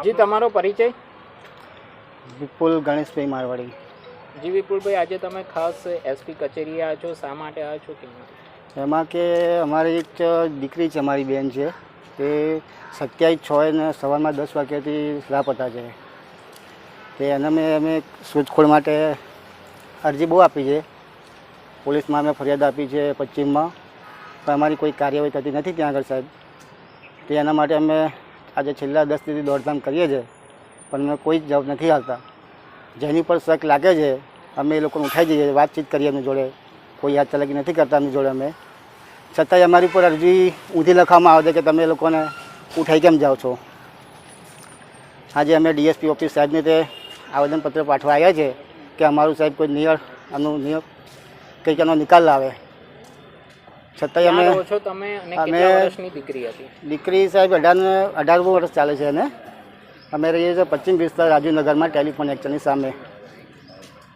જી તમારો પરિચય? વિપુલ ગણેશભાઈ મારવાડી. જી વિપુલભાઈ, આજે તમે ખાસ એસપી કચેરી આવ્યા છો, શા માટે આવ્યા છો? એમાં કે અમારી એક દીકરી છે, અમારી બેન છે, તે 27/6 ને સવારમાં 10 વાગ્યાથી લાપતા છે. તે એને અમે શોધખોળ માટે અરજી બહુ આપી છે, પોલીસમાં અમે ફરિયાદ આપી છે પશ્ચિમમાં, પણ અમારી કોઈ કાર્યવાહી થતી નથી ત્યાં આગળ સાહેબ. તે એના માટે અમે આજે છેલ્લા 10 દિવસથી દોડધામ કરીએ છીએ, પણ અમે કોઈ જવાબ નથી આવતા. જેની પર શક લાગે છે અમે એ લોકોને ઉઠાઈ જઈએ, વાતચીત કરીએ એમની જોડે, કોઈ યાદ ચલાકી નથી કરતા એમની જોડે. અમે છતાંય અમારી ઉપર અરજી ઊંધી લખવામાં આવે છે કે તમે એ લોકોને ઉઠાઈ કેમ જાઓ છો. આજે અમે ડીએસપી ઓફિસ સાહેબને તે આવેદનપત્ર પાઠવા આવ્યા છે કે અમારું સાહેબ કોઈ નિયમ કંઈક એનો નિકાલ લાવે. છતાંય દીકરી સાહેબ 18મું વર્ષ ચાલે છે એને. અમે રહીએ છીએ પશ્ચિમ વિસ્તાર રાજુનગરમાં, ટેલિફોન એક્ચરની સામે.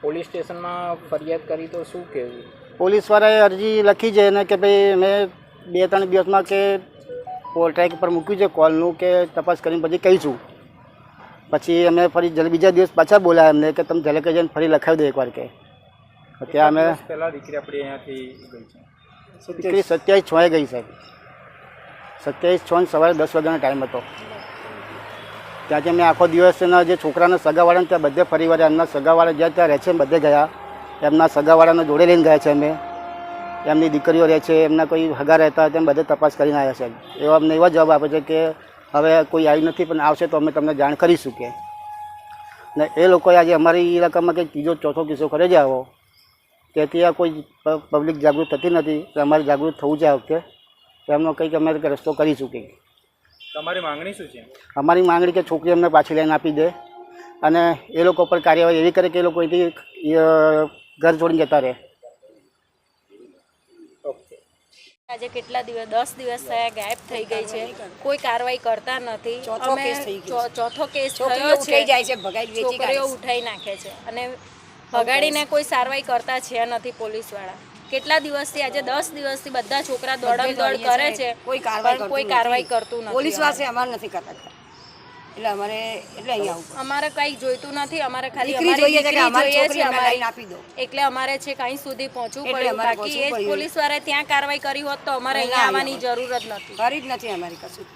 પોલીસ સ્ટેશનમાં ફરિયાદ કરી તો શું કહેવું? પોલીસવાળાએ અરજી લખી છે ને કે ભાઈ અમે 2-3 દિવસમાં કે ટ્રેક પર મૂક્યું છે કોલનું કે તપાસ કરીને પછી કહીશું. પછી અમે ફરી બીજા દિવસ પાછા બોલાયા એમને કે તમે ઝલકે જઈને ફરી લખાવી દો એકવાર કે. ત્યાં અમે પહેલાં દીકરી આપણી અહીંયાથી ગઈ છે. દીકરી 27/6 ગઈ સાહેબ. 27/6 સવારે 10 વાગ્યાનો ટાઈમ હતો. ત્યાંથી અમે આખો દિવસના જે છોકરાના સગાવાળાને ત્યાં બધે ફરી વાર એમના સગાવાળા જ્યાં ત્યાં રહે છે બધે ગયા. એમના સગાવાળાને જોડે લઈને ગયા છે અમે. એમની દીકરીઓ રહે છે, એમના કોઈ હગા રહેતા તેમ બધે તપાસ કરીને આવ્યા છે. એવા અમને એવા જવાબ આપે છે કે હવે કોઈ આવ્યું નથી, પણ આવશે તો અમે તમને જાણ કરીશું કે. ને એ લોકોએ આજે અમારી ઇલાકામાં કંઈક 3જો-4થો કિસ્સો કરે છે આવો. તેથી આ કોઈ પબ્લિક જાગૃત થતી નથી. અમારે જાગૃત થવું છે આ વખતે. એમનો કંઈક અમે રસ્તો કરીશું કંઈક. તમારી માંગણી શું છે? અમારી માંગણી કે છોકરી અમને પાછી લઈને આપી દે અને એ લોકો પર કાર્યવાહી એવી કરે કે એ લોકો અહીંથી ઘર છોડીને જતા રહે. આજે કેટલા દિવસ 10 દિવસ થયા ગાયબ થઈ ગઈ છે, કોઈ કાર્યવાહી કરતા નથી. ચોથો કેસ થયો છે, છોકરીઓ ઉઠાઈ નાખે છે અને ભગાડીને કોઈ કાર્યવાહી કરતા છે નથી પોલીસવાળા. કેટલા દિવસથી આજે 10 દિવસથી બધા છોકરા દોડ કરે છે, કોઈ કાર્યવાહી કરતું નથી. પોલીસ વાસે અમાર નથી કરતા, એટલે અમારે અહીંયા અમારે કંઈ જોઈતું નથી. અમારે ખાલી દીકરી જોઈએ છે, અમારી આપી દો. એટલે અમારે છે કઈ સુધી પહોંચવું પડ્યું. બાકી એ જ પોલીસ વાળાએ ત્યાં કાર્યવાહી કરી હોત તો અમારે અહીંયા આવવાની જરૂર જ નથી. કરી જ નથી અમારી કશું.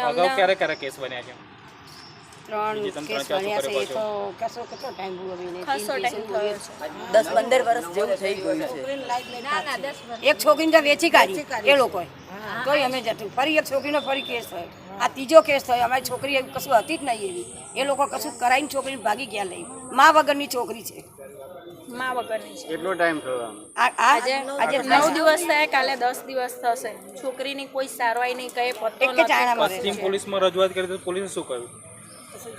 અગાઉ ક્યારે કેસ બન્યા છે? 3 કેસ બન્યા છે. એ તો કેટલો ટાઈમ ભોગવીને ખાસો ટાઈમ થયો છે, 10-15 વર્ષ જેવું થઈ ગયું છે. એક છોકરીને તો વેચી કાઢી એ લોકોએ, તોય અમે જતું. ફરી એક છોકરીનો ફરી કેસ થયો. આ 3જો કેસ થયો. અમારી છોકરી એવું કશું હતી જ નહીં એવી. એ લોકો કશું કરાવીને છોકરીને ભાગી ગયા લઈ. મા વગરની છોકરી છે, મા વગરની છે. કેટલો ટાઈમ થયો? આજે 9 દિવસ થયા, કાલે 10 દિવસ થશે. છોકરીની કોઈ સારવાઈ નહીં, કઈ પત્તો નથી. પશ્ચિમ પોલીસમાં રજૂઆત કરી તો પોલીસે શું કહ્યું?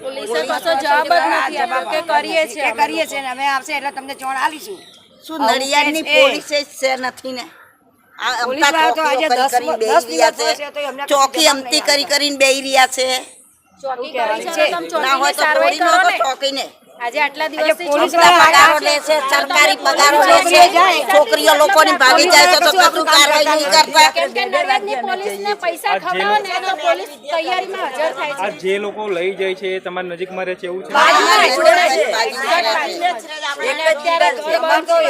પોલીસે કશો જવાબ જ નથી આપ્યો કે કરીએ છે ને અમે આવશે એટલે તમને જાણ આલીશું. શું નડિયાદની પોલીસે છે નથી ને? ચોકી અમતી કરીને બેહી રહ્યા છે. ના હોય તો તોડી નાખો ચોકીને. આજે આટલા દિવસથી પગારો લે છે, સરકારી પગારો લે છે. છોકરીઓ લોકોની ભાગી જાય તો કશું કાર્યવાહી નહીં કરતા. કેમ કે નડિયાદની પોલીસને પૈસા ખવડાવો ને તો પોલીસ તૈયારીમાં હાજર થાય છે. આ જે લોકો લઈ જાય છે એ તમારી નજીકમાં રહે છે એવું છે?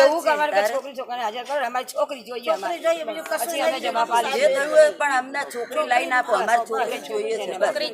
એવું કમાર છોકરી હાજર કરો, અમારી છોકરી જોઈએ. જે થયું હોય પણ અમને છોકરી લઈને આપો, અમારી છોકરી જોઈએ છે.